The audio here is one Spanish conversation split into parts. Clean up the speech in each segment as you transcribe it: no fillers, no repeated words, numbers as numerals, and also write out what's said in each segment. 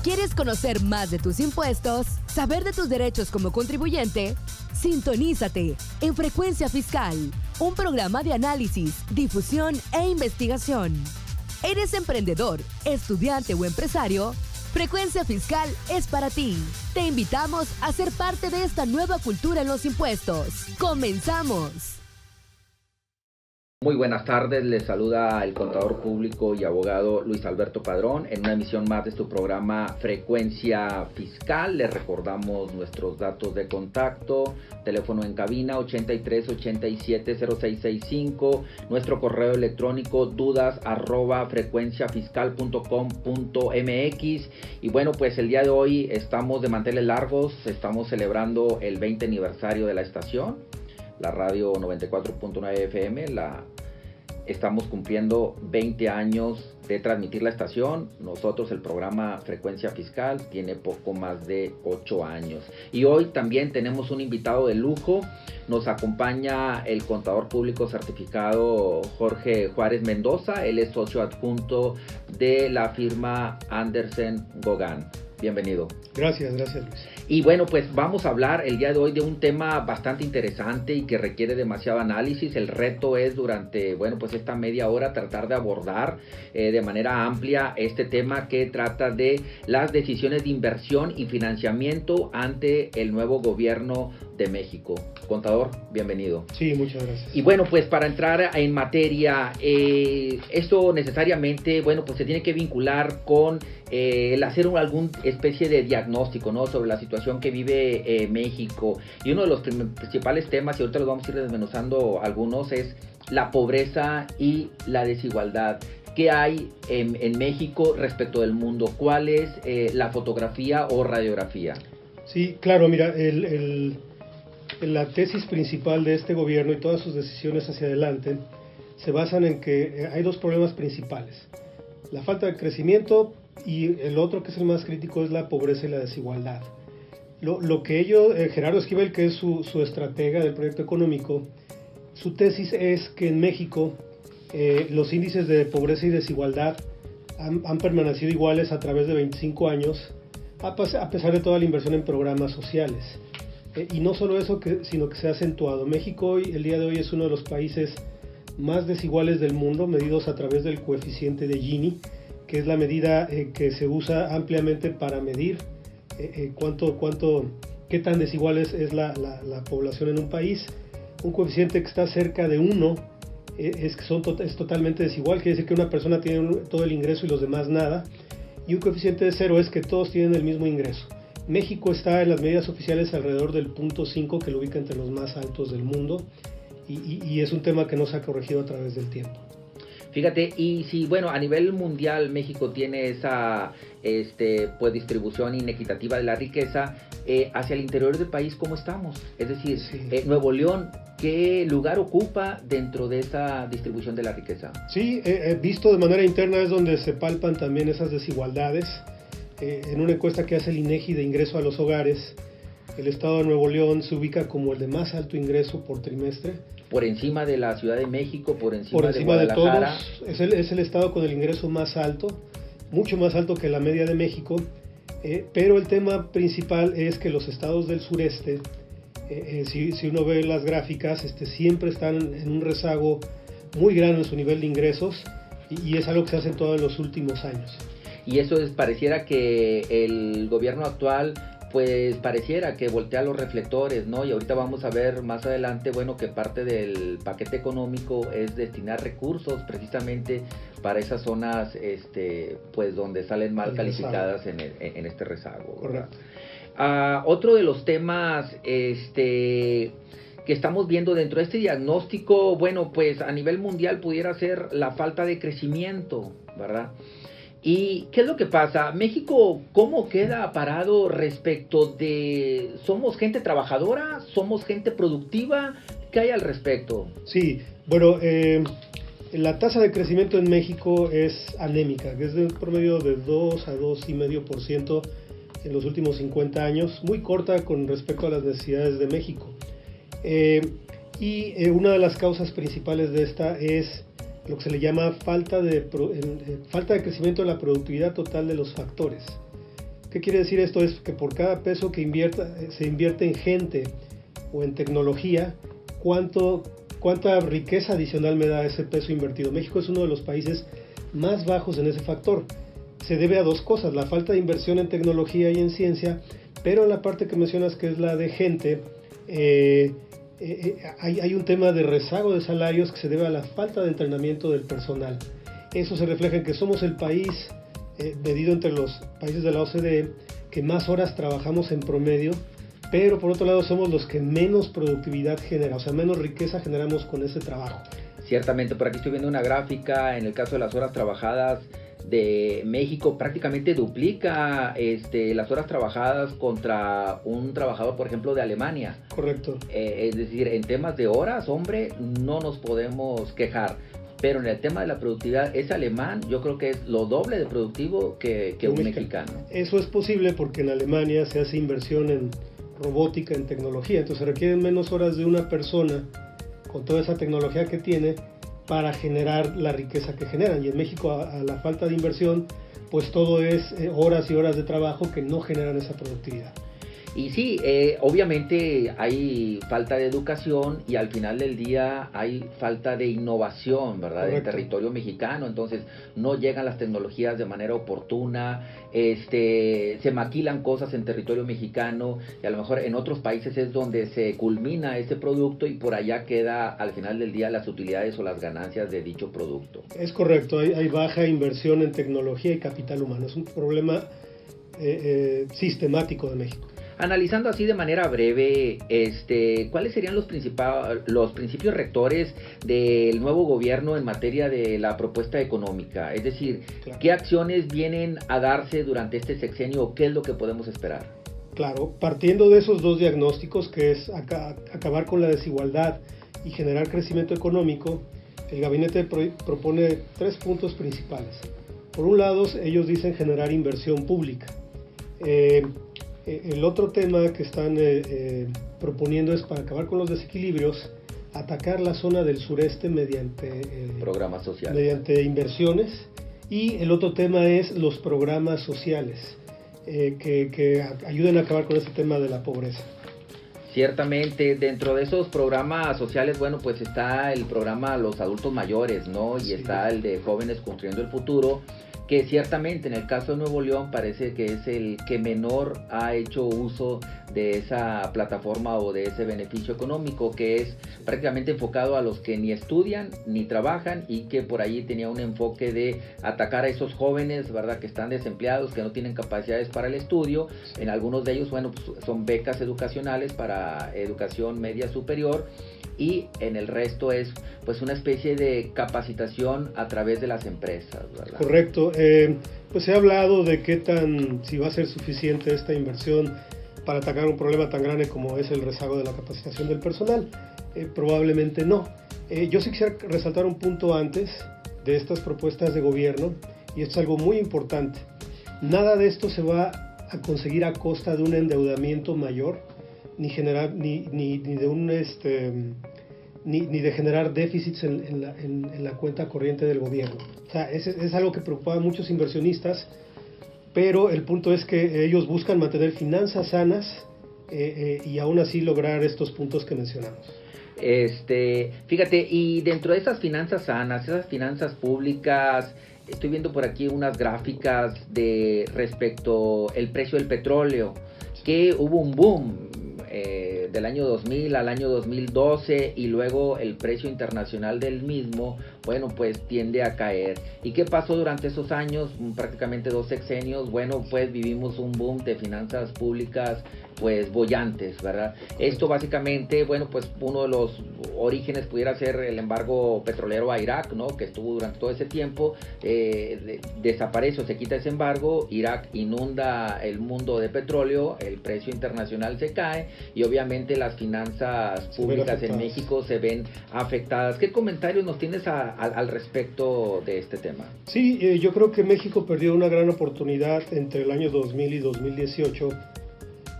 ¿Quieres conocer más de tus impuestos? ¿Saber de tus derechos como contribuyente? Sintonízate en Frecuencia Fiscal, un programa de análisis, difusión e investigación. ¿Eres emprendedor, estudiante o empresario? Frecuencia Fiscal es para ti. Te invitamos a ser parte de esta nueva cultura en los impuestos. ¡Comenzamos! Muy buenas tardes, les saluda el contador público y abogado Luis Alberto Padrón en una emisión más de su programa Frecuencia Fiscal. Les recordamos nuestros datos de contacto, teléfono en cabina 83870665, nuestro correo electrónico dudas@frecuenciafiscal.com.mx. Y bueno, pues el día de hoy estamos de manteles largos, estamos celebrando el 20 aniversario de la estación, la radio 94.9 FM, estamos cumpliendo 20 años de transmitir la estación. Nosotros, el programa Frecuencia Fiscal, tiene poco más de 8 años. Y hoy también tenemos un invitado de lujo. Nos acompaña el contador público certificado Jorge Juárez Mendoza. Él es socio adjunto de la firma Andersen Gogán. Bienvenido. Gracias Luis. Y bueno, pues vamos a hablar el día de hoy de un tema bastante interesante y que requiere demasiado análisis. El reto es durante, bueno, pues esta media hora tratar de abordar de manera amplia este tema que trata de las decisiones de inversión y financiamiento ante el nuevo gobierno de México. Contador, bienvenido. Sí, muchas gracias. Y bueno, pues para entrar en materia, esto necesariamente, bueno, pues se tiene que vincular con el hacer alguna especie de diagnóstico, ¿no?, sobre la situación que vive México. Y uno de los principales temas, y ahorita los vamos a ir desmenuzando algunos, es la pobreza y la desigualdad. ¿Qué hay en México respecto del mundo? ¿Cuál es la fotografía o radiografía? Sí, claro, mira, la tesis principal de este gobierno y todas sus decisiones hacia adelante se basan en que hay dos problemas principales: la falta de crecimiento y el otro, que es el más crítico, es la pobreza y la desigualdad. Lo que ellos, Gerardo Esquivel, que es su estratega del proyecto económico, su tesis es que en México los índices de pobreza y desigualdad han permanecido iguales a través de 25 años, a pesar de toda la inversión en programas sociales. Y no solo eso, sino que se ha acentuado. México hoy, el día de hoy, es uno de los países más desiguales del mundo, medidos a través del coeficiente de Gini, que es la medida que se usa ampliamente para medir qué tan desigual es la población en un país. Un coeficiente que está cerca de 1 es totalmente desigual, quiere decir que una persona tiene todo el ingreso y los demás nada, y un coeficiente de 0 es que todos tienen el mismo ingreso. México está en las medidas oficiales alrededor del 0.5, que lo ubica entre los más altos del mundo, y es un tema que no se ha corregido a través del tiempo. Fíjate, y si, bueno, a nivel mundial México tiene esa pues distribución inequitativa de la riqueza, hacia el interior del país, ¿cómo estamos? Es decir, sí. Nuevo León, ¿qué lugar ocupa dentro de esa distribución de la riqueza? Sí, visto de manera interna es donde se palpan también esas desigualdades. En una encuesta que hace el INEGI de ingreso a los hogares, el estado de Nuevo León se ubica como el de más alto ingreso por trimestre. Por encima de la Ciudad de México, por encima de Guadalajara. De todos, es el estado con el ingreso más alto, mucho más alto que la media de México, pero el tema principal es que los estados del sureste, si uno ve las gráficas, siempre están en un rezago muy grande en su nivel de ingresos, y es algo que se ha acentuado en los últimos años. Y eso pareciera que el gobierno actual, pues pareciera que voltea los reflectores, ¿no? Y ahorita vamos a ver más adelante, bueno, que parte del paquete económico es destinar recursos precisamente para esas zonas, pues donde salen mal calificadas en este rezago. Correcto. Otro de los temas, que estamos viendo dentro de este diagnóstico, bueno, pues a nivel mundial pudiera ser la falta de crecimiento, ¿verdad? ¿Y qué es lo que pasa? México, ¿cómo queda parado respecto de... ¿Somos gente trabajadora? ¿Somos gente productiva? ¿Qué hay al respecto? Sí, bueno, la tasa de crecimiento en México es anémica, que es de promedio de 2 a 2,5% en los últimos 50 años, muy corta con respecto a las necesidades de México. Y una de las causas principales de esta es lo que se le llama falta de crecimiento de la productividad total de los factores. ¿Qué quiere decir esto? Es que por cada peso que se invierte en gente o en tecnología, ¿cuánta riqueza adicional me da ese peso invertido? México es uno de los países más bajos en ese factor. Se debe a dos cosas: la falta de inversión en tecnología y en ciencia, pero en la parte que mencionas, que es la de gente, hay un tema de rezago de salarios que se debe a la falta de entrenamiento del personal. Eso se refleja en que somos el país, medido entre los países de la OCDE, que más horas trabajamos en promedio, pero por otro lado somos los que menos productividad genera, o sea, menos riqueza generamos con ese trabajo. Ciertamente, por aquí estoy viendo una gráfica. En el caso de las horas trabajadas de México, prácticamente duplica las horas trabajadas contra un trabajador, por ejemplo, de Alemania. Correcto. Es decir, en temas de horas, hombre, no nos podemos quejar. Pero en el tema de la productividad, ese alemán yo creo que es lo doble de productivo que un mexicano. Eso es posible porque en Alemania se hace inversión en robótica, en tecnología, entonces se requieren menos horas de una persona con toda esa tecnología que tiene para generar la riqueza que generan. Y en México, a la falta de inversión, pues todo es horas y horas de trabajo que no generan esa productividad. Y sí, obviamente hay falta de educación y al final del día hay falta de innovación, ¿verdad? Correcto. En territorio mexicano. Entonces no llegan las tecnologías de manera oportuna, se maquilan cosas en territorio mexicano y a lo mejor en otros países es donde se culmina ese producto y por allá queda al final del día las utilidades o las ganancias de dicho producto. Es correcto, hay baja inversión en tecnología y capital humano. Es un problema sistemático de México. Analizando así de manera breve, ¿cuáles serían los principios rectores del nuevo gobierno en materia de la propuesta económica? Es decir, claro, ¿qué acciones vienen a darse durante este sexenio o qué es lo que podemos esperar? Claro, partiendo de esos dos diagnósticos, que es acabar con la desigualdad y generar crecimiento económico, el gabinete propone 3 puntos principales. Por un lado, ellos dicen generar inversión pública. El otro tema que están proponiendo es, para acabar con los desequilibrios, atacar la zona del sureste mediante programas sociales, mediante inversiones. Y el otro tema es los programas sociales que ayuden a acabar con ese tema de la pobreza. Ciertamente, dentro de esos programas sociales, bueno, pues está el programa Los Adultos Mayores, ¿no? Y sí, está el de Jóvenes Construyendo el Futuro, que ciertamente en el caso de Nuevo León parece que es el que menor ha hecho uso de esa plataforma o de ese beneficio económico, que es prácticamente enfocado a los que ni estudian ni trabajan y que por ahí tenía un enfoque de atacar a esos jóvenes, ¿verdad?, que están desempleados, que no tienen capacidades para el estudio. En algunos de ellos, bueno, pues son becas educacionales para educación media superior, y en el resto es pues una especie de capacitación a través de las empresas, ¿verdad? Correcto. Pues se ha hablado de si va a ser suficiente esta inversión para atacar un problema tan grande como es el rezago de la capacitación del personal. Probablemente no. Yo sí quisiera resaltar un punto antes de estas propuestas de gobierno, y esto es algo muy importante. Nada de esto se va a conseguir a costa de un endeudamiento mayor, ni de generar déficits en la cuenta corriente del gobierno. O sea, es algo que preocupa a muchos inversionistas, pero el punto es que ellos buscan mantener finanzas sanas y aún así lograr estos puntos que mencionamos. Fíjate, y dentro de esas finanzas sanas, esas finanzas públicas, estoy viendo por aquí unas gráficas respecto al precio del petróleo, que hubo un boom del año 2000 al año 2012 y luego el precio internacional del mismo, bueno, pues tiende a caer. ¿Y qué pasó durante esos años? Prácticamente 2 sexenios. Bueno, pues vivimos un boom de finanzas públicas pues bollantes, ¿verdad? Esto básicamente, bueno, pues uno de los orígenes pudiera ser el embargo petrolero a Irak, ¿no? Que estuvo durante todo ese tiempo, desaparece o se quita ese embargo, Irak inunda el mundo de petróleo, el precio internacional se cae y obviamente las finanzas públicas en México se ven afectadas. ¿Qué comentarios nos tienes al respecto de este tema? Sí, yo creo que México perdió una gran oportunidad entre el año 2000 y 2018,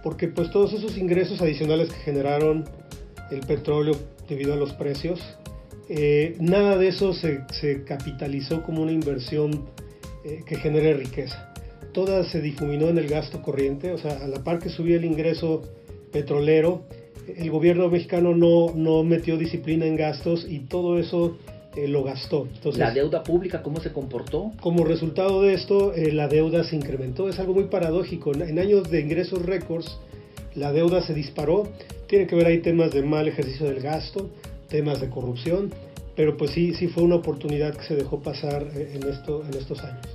porque pues todos esos ingresos adicionales que generaron el petróleo debido a los precios, nada de eso se capitalizó como una inversión que genere riqueza. toda se difuminó en el gasto corriente, o sea, a la par que subía el ingreso petrolero, el gobierno mexicano no metió disciplina en gastos y todo eso lo gastó. Entonces, ¿la deuda pública cómo se comportó? Como resultado de esto, la deuda se incrementó. Es algo muy paradójico. En años de ingresos récords, la deuda se disparó. Tiene que ver ahí temas de mal ejercicio del gasto, temas de corrupción, pero pues sí fue una oportunidad que se dejó pasar en estos años.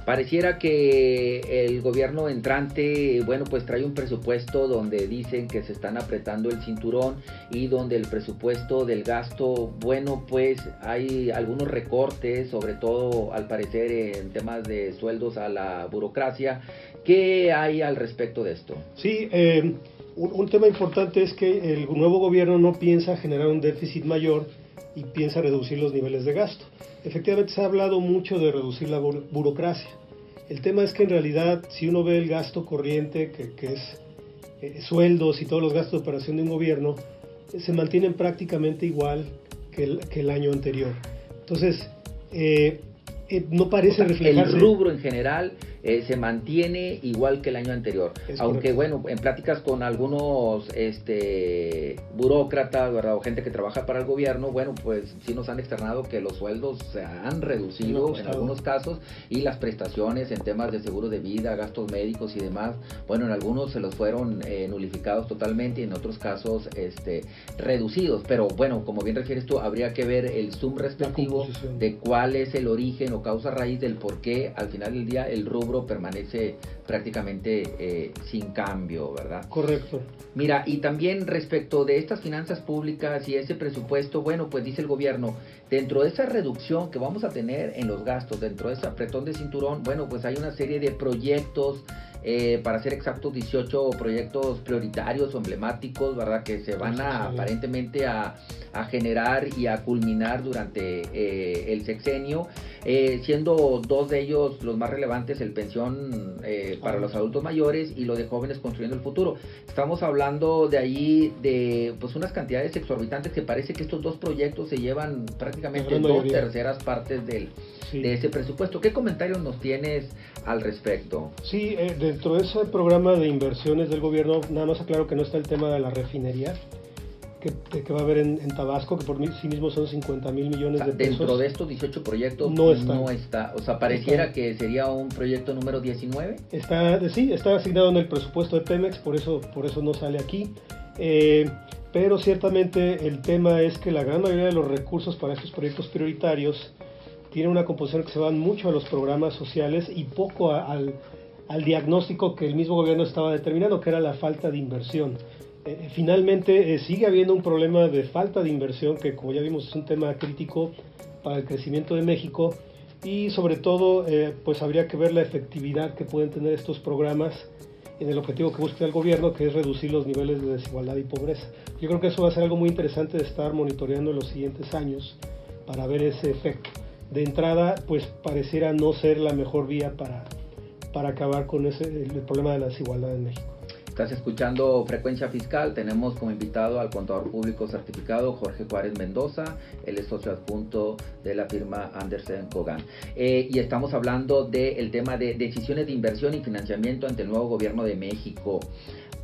Pareciera que el gobierno entrante, bueno, pues trae un presupuesto donde dicen que se están apretando el cinturón y donde el presupuesto del gasto, bueno, pues hay algunos recortes, sobre todo al parecer en temas de sueldos a la burocracia. ¿Qué hay al respecto de esto? Sí, un tema importante es que el nuevo gobierno no piensa generar un déficit mayor y piensa reducir los niveles de gasto. Efectivamente se ha hablado mucho de reducir la burocracia. El tema es que en realidad si uno ve el gasto corriente, que es sueldos y todos los gastos de operación de un gobierno, se mantienen prácticamente igual que el año anterior. Entonces, no parece reflejarse. El rubro en general se mantiene igual que el año anterior. Aunque correcto. Bueno, en pláticas con algunos burócratas, ¿verdad? O gente que trabaja para el gobierno, bueno, pues sí nos han externado que los sueldos se han reducido en algunos casos y las prestaciones en temas de seguro de vida, gastos médicos y demás, bueno, en algunos se los fueron nulificados totalmente y en otros casos reducidos. Pero bueno, como bien refieres tú, habría que ver el zoom respectivo de cuál es el origen o causa raíz del por qué al final del día el rubro permanece prácticamente sin cambio, ¿verdad? Correcto. Mira, y también respecto de estas finanzas públicas y ese presupuesto, bueno, pues dice el gobierno, dentro de esa reducción que vamos a tener en los gastos, dentro de ese apretón de cinturón, bueno, pues hay una serie de proyectos, para ser exactos, 18 proyectos prioritarios o emblemáticos, ¿verdad? Que se van aparentemente a generar y a culminar durante el sexenio, siendo dos de ellos los más relevantes, el pensión para los adultos mayores y lo de jóvenes construyendo el futuro. Estamos hablando de ahí de pues unas cantidades exorbitantes que parece que estos dos proyectos se llevan prácticamente 2/3 partes de ese presupuesto. ¿Qué comentarios nos tienes al respecto? Sí, dentro de ese programa de inversiones del gobierno, nada más aclaro que no está el tema de la refinería que va a haber en Tabasco, que por sí mismo son 50,000 millones de pesos. Dentro de estos 18 proyectos no está. O sea, pareciera que sería un proyecto número 19. Está asignado en el presupuesto de Pemex, por eso no sale aquí. Pero ciertamente el tema es que la gran mayoría de los recursos para estos proyectos prioritarios tienen una composición que se van mucho a los programas sociales y poco al diagnóstico que el mismo gobierno estaba determinando, que era la falta de inversión. Finalmente sigue habiendo un problema de falta de inversión que, como ya vimos, es un tema crítico para el crecimiento de México y sobre todo pues habría que ver la efectividad que pueden tener estos programas en el objetivo que busca el gobierno, que es reducir los niveles de desigualdad y pobreza. Yo creo que eso va a ser algo muy interesante de estar monitoreando en los siguientes años para ver ese efecto. De entrada, pues pareciera no ser la mejor vía para acabar con el problema de la desigualdad en México. Estás escuchando Frecuencia Fiscal. Tenemos como invitado al contador público certificado Jorge Juárez Mendoza. Él es socio adjunto de la firma Andersen Kogan. Y estamos hablando del tema de decisiones de inversión y financiamiento ante el nuevo gobierno de México.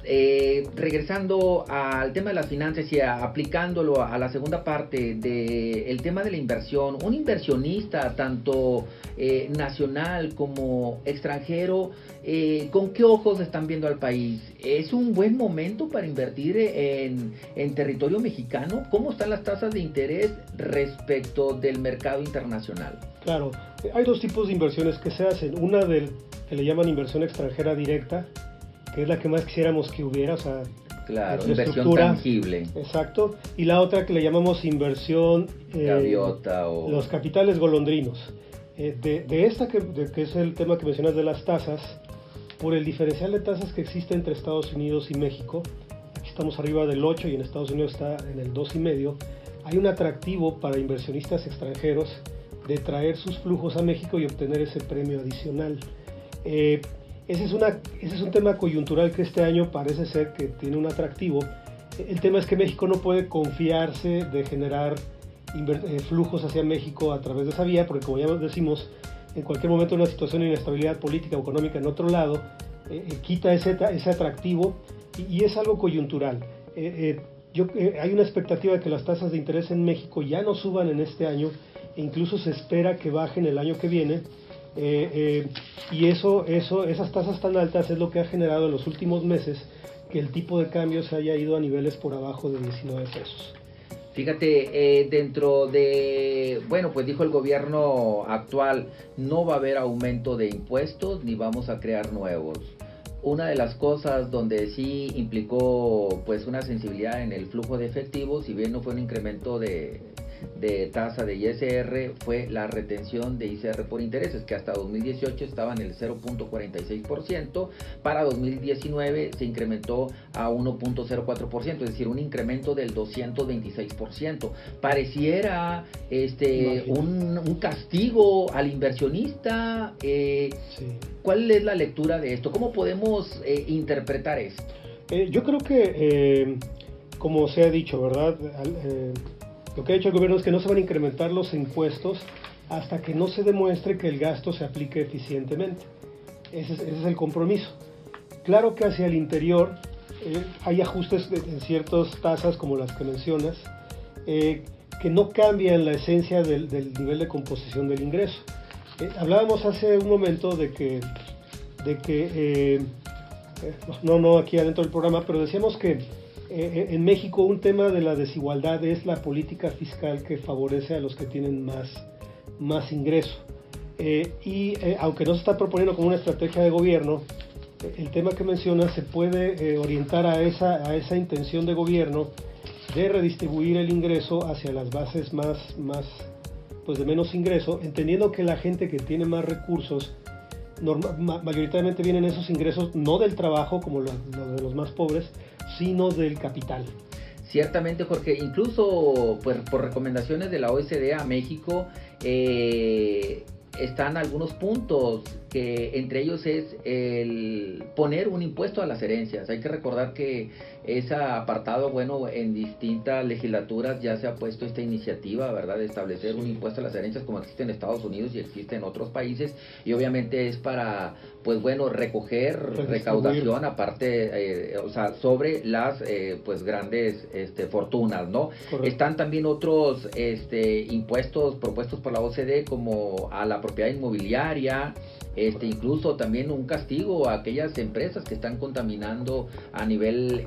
Regresando al tema de las finanzas y aplicándolo a la segunda parte del tema de la inversión, un inversionista tanto nacional como extranjero, ¿con qué ojos están viendo al país? ¿Es un buen momento para invertir en territorio mexicano? ¿Cómo están las tasas de interés respecto del mercado internacional? Claro, hay dos tipos de inversiones que se hacen. Una que le llaman inversión extranjera directa, que es la que más quisiéramos que hubiera, o sea, claro, inversión tangible. Exacto, y la otra que le llamamos inversión gaviota o los capitales golondrinos. De esta que es el tema que mencionas de las tasas, por el diferencial de tasas que existe entre Estados Unidos y México, aquí estamos arriba del 8 y en Estados Unidos está en el 2,5, hay un atractivo para inversionistas extranjeros de traer sus flujos a México y obtener ese premio adicional. Ese es un tema coyuntural que este año parece ser que tiene un atractivo. El tema es que México no puede confiarse de generar flujos hacia México a través de esa vía, porque como ya decimos, en cualquier momento una situación de inestabilidad política o económica en otro lado, quita ese atractivo y es algo coyuntural. Hay una expectativa de que las tasas de interés en México ya no suban en este año e incluso se espera que bajen el año que viene, y esas tasas tan altas es lo que ha generado en los últimos meses que el tipo de cambio se haya ido a niveles por abajo de 19 pesos. Fíjate, dentro de, bueno, pues dijo el gobierno actual, no va a haber aumento de impuestos ni vamos a crear nuevos. Una de las cosas donde sí implicó pues una sensibilidad en el flujo de efectivo, si bien no fue un incremento de tasa de ISR, fue la retención de ISR por intereses, que hasta 2018 estaba en el 0.46%, para 2019 se incrementó a 1.04%, es decir, un incremento del 226%. Pareciera un castigo al inversionista. Sí. ¿Cuál es la lectura de esto? ¿Cómo podemos interpretar esto? Yo creo que, como se ha dicho, ¿verdad? Lo que ha dicho el gobierno es que no se van a incrementar los impuestos hasta que no se demuestre que el gasto se aplique eficientemente. Ese es el compromiso. Claro que hacia el interior hay ajustes en ciertas tasas como las que mencionas, que no cambian la esencia del nivel de composición del ingreso. Hablábamos hace un momento de que no aquí adentro del programa, pero decíamos que en México un tema de la desigualdad es la política fiscal que favorece a los que tienen más ingreso. Aunque no se está proponiendo como una estrategia de gobierno, el tema que menciona se puede orientar a esa intención de gobierno de redistribuir el ingreso hacia las bases más pues de menos ingreso, entendiendo que la gente que tiene más recursos mayoritariamente vienen esos ingresos no del trabajo como los de los más pobres, sino del capital. Ciertamente, Jorge, incluso pues, por recomendaciones de la OCDE a México están algunos puntos, que entre ellos es el poner un impuesto a las herencias. Hay que recordar que ese apartado, bueno, en distintas legislaturas ya se ha puesto esta iniciativa, ¿verdad?, de establecer un impuesto a las herencias como existe en Estados Unidos y existe en otros países, y obviamente es para, pues bueno, recoger recaudación aparte, o sea, sobre las pues grandes fortunas, ¿no? Correcto. Están también otros impuestos propuestos por la OCDE como a la propiedad inmobiliaria, incluso también un castigo a aquellas empresas que están contaminando a nivel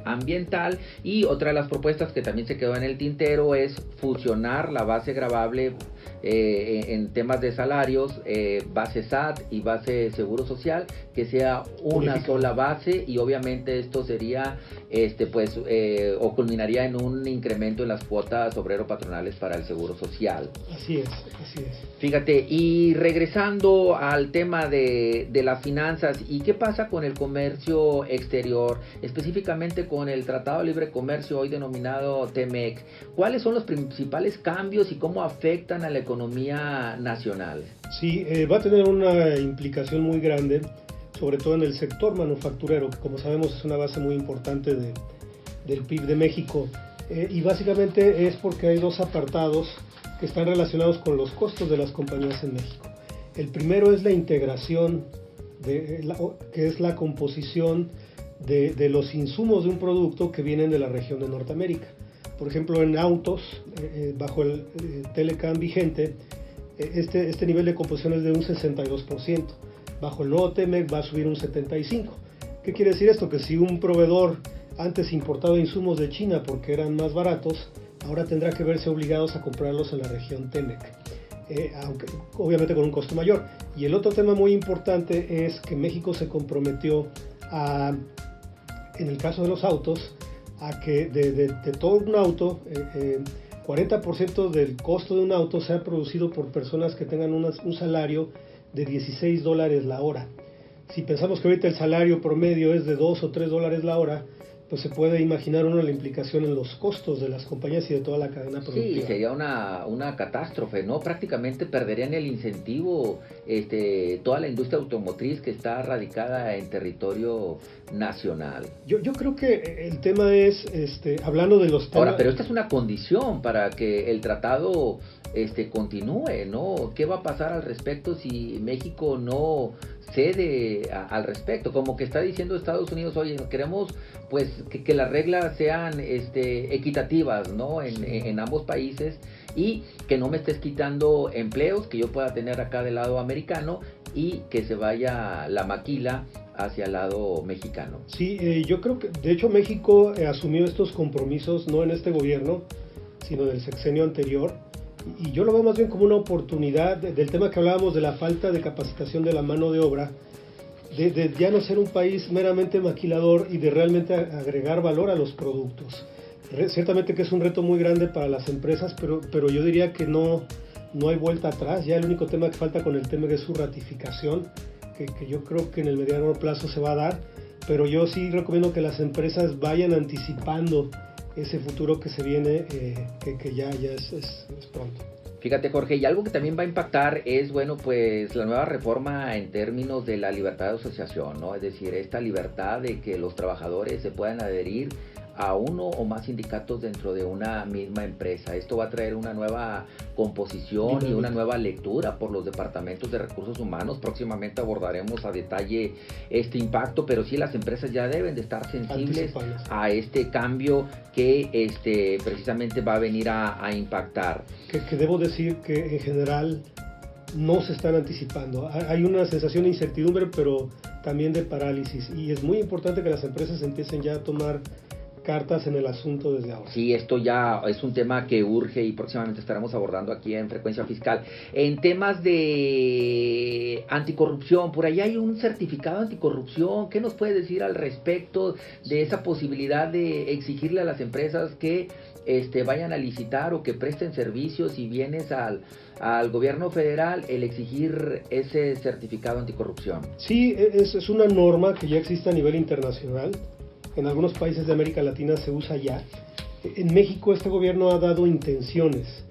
ambiental. Y otra de las propuestas que también se quedó en el tintero es fusionar la base gravable en temas de salarios, base SAT y base Seguro Social, que sea una sola base, y obviamente esto sería o culminaría en un incremento en las cuotas obrero-patronales para el Seguro Social. Así es. Fíjate, y regresando al tema de las finanzas, ¿y qué pasa con el comercio exterior, específicamente con el Tratado de Libre Comercio hoy denominado TEMEC? ¿Cuáles son los principales cambios y cómo afectan a la economía nacional? Sí, va a tener una implicación muy grande, sobre todo en el sector manufacturero, que como sabemos es una base muy importante del PIB de México, y básicamente es porque hay dos apartados que están relacionados con los costos de las compañías en México. El primero es la integración, que es la composición de los insumos de un producto que vienen de la región de Norteamérica. Por ejemplo, en autos, bajo el Telecam vigente, este nivel de composición es de un 62%. Bajo el nuevo TEMEC va a subir un 75%. ¿Qué quiere decir esto? Que si un proveedor antes importaba insumos de China porque eran más baratos, ahora tendrá que verse obligados a comprarlos en la región TEMEC, aunque obviamente con un costo mayor. Y el otro tema muy importante es que México se comprometió en el caso de los autos, a que de todo un auto, 40% del costo de un auto sea producido por personas que tengan un salario de $16 la hora. Si pensamos que ahorita el salario promedio es de $2 o $3 la hora, pues se puede imaginar uno la implicación en los costos de las compañías y de toda la cadena productiva. Sí, sería una catástrofe, ¿no? Prácticamente perderían el incentivo toda la industria automotriz que está radicada en territorio nacional. Yo creo que el tema es, hablando de los temas... Ahora, pero esta es una condición para que el tratado continúe, ¿no? ¿Qué va a pasar al respecto si México no cede al respecto? Como que está diciendo Estados Unidos, oye, queremos pues que las reglas sean equitativas, ¿no? En ambos países, y que no me estés quitando empleos que yo pueda tener acá del lado americano y que se vaya la maquila hacia el lado mexicano. Sí, yo creo que de hecho México asumió estos compromisos no en este gobierno, sino del sexenio anterior, y yo lo veo más bien como una oportunidad del tema que hablábamos de la falta de capacitación de la mano de obra, de ya no ser un país meramente maquilador y de realmente agregar valor a los productos. Ciertamente que es un reto muy grande para las empresas, pero yo diría que no hay vuelta atrás. Ya el único tema que falta con el tema es su ratificación, que yo creo que en el mediano plazo se va a dar, pero yo sí recomiendo que las empresas vayan anticipando ese futuro que se viene, que ya es pronto. Fíjate, Jorge, y algo que también va a impactar es, bueno, pues la nueva reforma en términos de la libertad de asociación, ¿no? Es decir, esta libertad de que los trabajadores se puedan adherir a uno o más sindicatos dentro de una misma empresa. Esto va a traer una nueva composición y una nueva lectura por los departamentos de recursos humanos. Próximamente abordaremos a detalle este impacto, pero sí las empresas ya deben de estar sensibles a este cambio que precisamente va a venir a impactar. Que debo decir que en general no se están anticipando. Hay una sensación de incertidumbre, pero también de parálisis, y es muy importante que las empresas empiecen ya a tomar cartas en el asunto desde ahora. Sí, esto ya es un tema que urge y próximamente estaremos abordando aquí en Frecuencia Fiscal. En temas de anticorrupción, por ahí hay un certificado anticorrupción. ¿Qué nos puede decir al respecto de esa posibilidad de exigirle a las empresas que vayan a licitar o que presten servicios y bienes al gobierno federal, el exigir ese certificado anticorrupción? Sí, es una norma que ya existe a nivel internacional. En algunos países de América Latina se usa ya. En México este gobierno ha dado intenciones.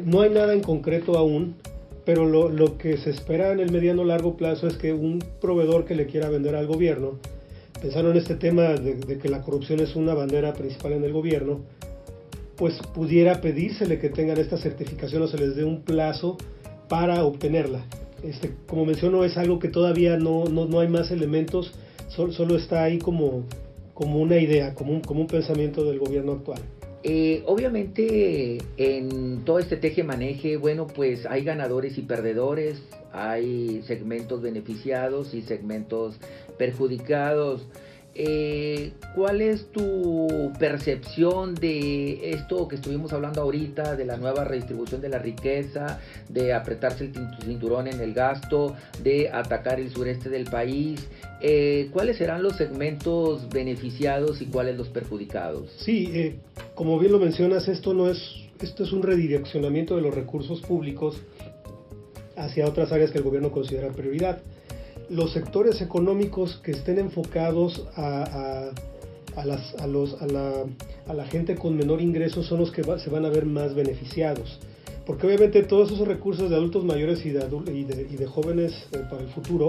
No hay nada en concreto aún, pero lo que se espera en el mediano largo plazo es que un proveedor que le quiera vender al gobierno, pensando en este tema de que la corrupción es una bandera principal en el gobierno, pues pudiera pedírsele que tengan esta certificación o se les dé un plazo para obtenerla. Como menciono, es algo que todavía no hay más elementos, solo está ahí como una idea, como un pensamiento del gobierno actual. Obviamente en todo este teje-maneje, bueno, pues hay ganadores y perdedores, hay segmentos beneficiados y segmentos perjudicados. ¿Cuál es tu percepción de esto que estuvimos hablando ahorita, de la nueva redistribución de la riqueza, de apretarse el cinturón en el gasto, de atacar el sureste del país? ¿Cuáles serán los segmentos beneficiados y cuáles los perjudicados? Sí, como bien lo mencionas, esto es un redireccionamiento de los recursos públicos hacia otras áreas que el gobierno considera prioridad. Los sectores económicos que estén enfocados a la gente con menor ingreso son los que se van a ver más beneficiados, porque obviamente todos esos recursos de adultos mayores y de jóvenes para el futuro,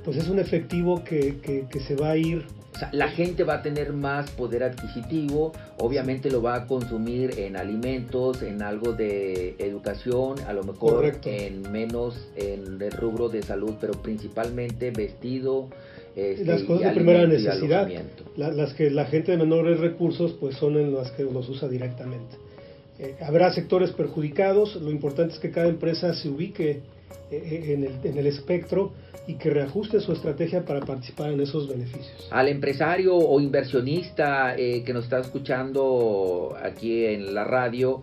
pues es un efectivo que se va a ir. O sea, la gente va a tener más poder adquisitivo, obviamente lo va a consumir en alimentos, en algo de educación, a lo mejor correcto, en menos en el rubro de salud, pero principalmente vestido, las cosas de primera necesidad, las que la gente de menores recursos pues son en las que los usa directamente. Habrá sectores perjudicados, lo importante es que cada empresa se ubique en el espectro y que reajuste su estrategia para participar en esos beneficios. Al empresario o inversionista que nos está escuchando aquí en la radio,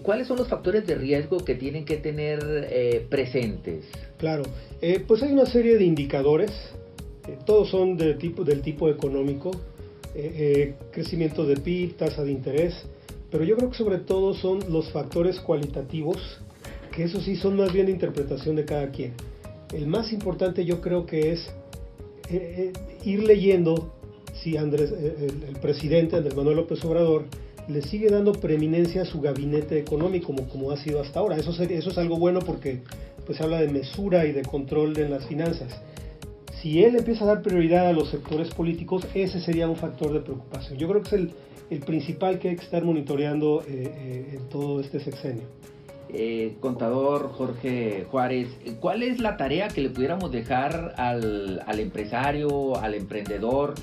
¿cuáles son los factores de riesgo que tienen que tener presentes? Claro, pues hay una serie de indicadores, todos son del tipo económico, crecimiento de PIB, tasa de interés, pero yo creo que sobre todo son los factores cualitativos, que eso sí son más bien de interpretación de cada quien. El más importante yo creo que es ir leyendo si el presidente Andrés Manuel López Obrador le sigue dando preeminencia a su gabinete económico como ha sido hasta ahora. Eso es algo bueno porque pues habla de mesura y de control de las finanzas. Si él empieza a dar prioridad a los sectores políticos, ese sería un factor de preocupación. Yo creo que es el principal que hay que estar monitoreando en todo este sexenio. Contador Jorge Juárez, ¿cuál es la tarea que le pudiéramos dejar al empresario, al emprendedor,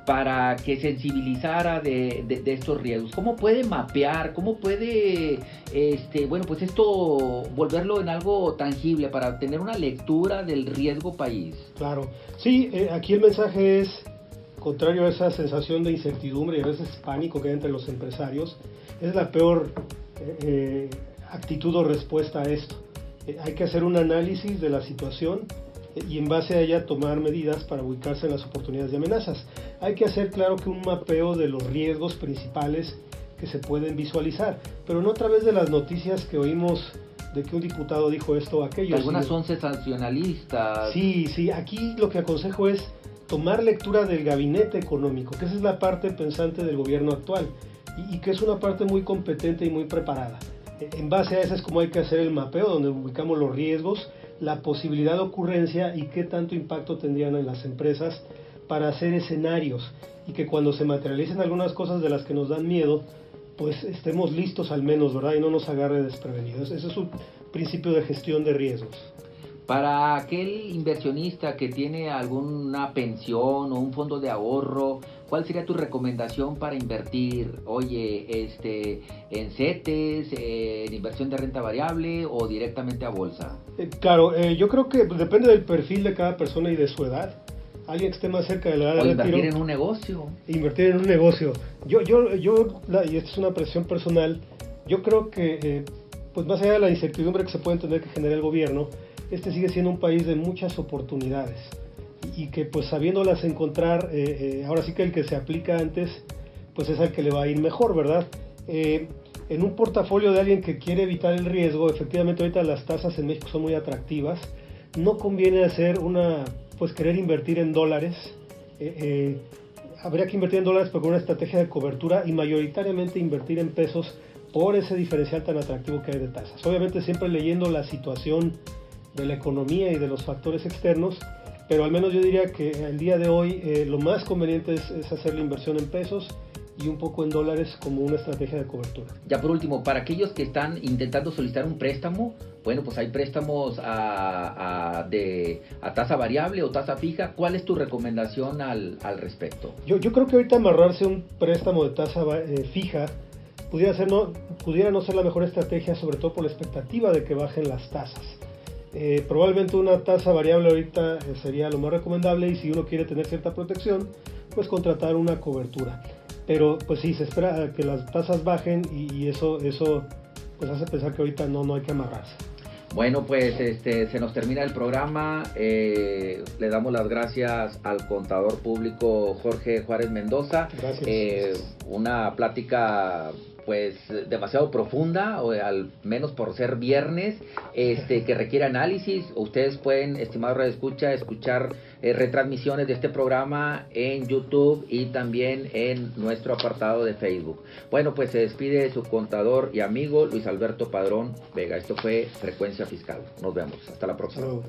para que sensibilizara de estos riesgos? ¿Cómo puede mapear, cómo puede, pues esto volverlo en algo tangible para tener una lectura del riesgo país? Claro, sí, aquí el mensaje es, contrario a esa sensación de incertidumbre y a veces pánico que hay entre los empresarios, es la peor actitud o respuesta a esto. Hay que hacer un análisis de la situación y en base a ella tomar medidas para ubicarse en las oportunidades y amenazas. Hay que hacer, claro, que un mapeo de los riesgos principales que se pueden visualizar, pero no a través de las noticias que oímos de que un diputado dijo esto o aquello. Algunas son sensacionalistas. Sí, aquí lo que aconsejo es tomar lectura del gabinete económico, que esa es la parte pensante del gobierno actual y que es una parte muy competente y muy preparada. En base a eso es como hay que hacer el mapeo, donde ubicamos los riesgos, la posibilidad de ocurrencia y qué tanto impacto tendrían en las empresas para hacer escenarios y que cuando se materialicen algunas cosas de las que nos dan miedo, pues estemos listos al menos, ¿verdad? Y no nos agarre desprevenidos. Ese es un principio de gestión de riesgos. Para aquel inversionista que tiene alguna pensión o un fondo de ahorro, ¿cuál sería tu recomendación para invertir? Oye, en CETES, en inversión de renta variable o directamente a bolsa. Claro, yo creo que depende del perfil de cada persona y de su edad. Alguien que esté más cerca de la edad de retiro. Invertir en un negocio. Invertir en un negocio. Y esta es una apreciación personal, yo creo que, pues más allá de la incertidumbre que se puede entender que genera el gobierno, sigue siendo un país de muchas oportunidades y que pues sabiéndolas encontrar, ahora sí que el que se aplica antes, pues es al que le va a ir mejor, ¿verdad? En un portafolio de alguien que quiere evitar el riesgo, efectivamente ahorita las tasas en México son muy atractivas, no conviene hacer querer invertir en dólares, habría que invertir en dólares pero con una estrategia de cobertura y mayoritariamente invertir en pesos por ese diferencial tan atractivo que hay de tasas. Obviamente siempre leyendo la situación de la economía y de los factores externos, pero al menos yo diría que al día de hoy lo más conveniente es hacer la inversión en pesos y un poco en dólares como una estrategia de cobertura. Ya por último, para aquellos que están intentando solicitar un préstamo, bueno, pues hay préstamos a tasa variable o tasa fija. ¿Cuál es tu recomendación al respecto? Yo creo que ahorita amarrarse un préstamo de tasa fija pudiera no ser la mejor estrategia, sobre todo por la expectativa de que bajen las tasas. Probablemente una tasa variable ahorita sería lo más recomendable y si uno quiere tener cierta protección, pues contratar una cobertura. Pero pues sí, se espera que las tasas bajen y eso pues hace pensar que ahorita no hay que amarrarse. Bueno, pues se nos termina el programa. Le damos las gracias al contador público Jorge Juárez Mendoza. Gracias. Una plática pues demasiado profunda, o al menos por ser viernes, que requiere análisis. Ustedes pueden, estimados radioescucha, escuchar retransmisiones de este programa en YouTube y también en nuestro apartado de Facebook. Bueno, pues se despide su contador y amigo Luis Alberto Padrón Vega. Esto fue Frecuencia Fiscal. Nos vemos. Hasta la próxima. Hello.